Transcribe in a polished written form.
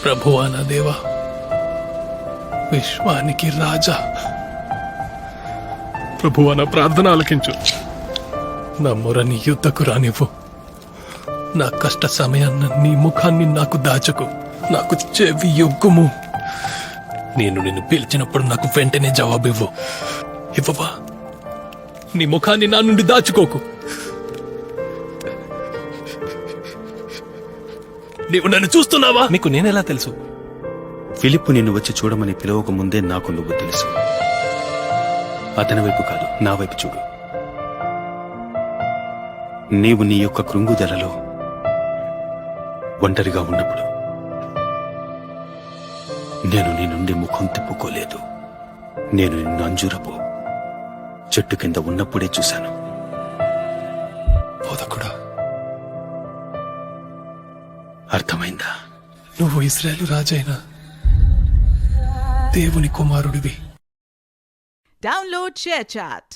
ప్రభువా నా దేవా, విశ్వానికి రాజా, ప్రభువా నా ప్రార్థన ఆలకించు. నా మొరని యుద్ధకు రానివ్వు. నా కష్ట సమయాన్న నీ ముఖాన్ని నాకు దాచకు. నాకు చెవి యొగ్గుము. నేను నిన్ను పిలిచినప్పుడు నాకు వెంటనే జవాబివ్వు. ఇవ్వవా? నీ ముఖాన్ని నా నుండి దాచుకోకు. నీవు నన్ను చూస్తున్నావా? నీకు నేనెలా తెలుసు? ఫిలిప్పు నిన్ను వచ్చి చూడమని పిలవక ముందే నాకు నువ్వు తెలుసు. అతని వైపు కాదు, నా వైపు చూడు. నీవు నీ యొక్క కృంగుదలలో ఒంటరిగా ఉన్నప్పుడు నేను నీ నుండి ముఖం తిప్పుకోలేదు. నేను నిన్ను అంజూరపు చెట్టు కింద ఉన్నప్పుడే చూశాను. బోధకుడా, అర్థమైందా? నువ్వు ఇశ్రాయేలు రాజైన దేవుని కుమారుడివి. Download ShareChat.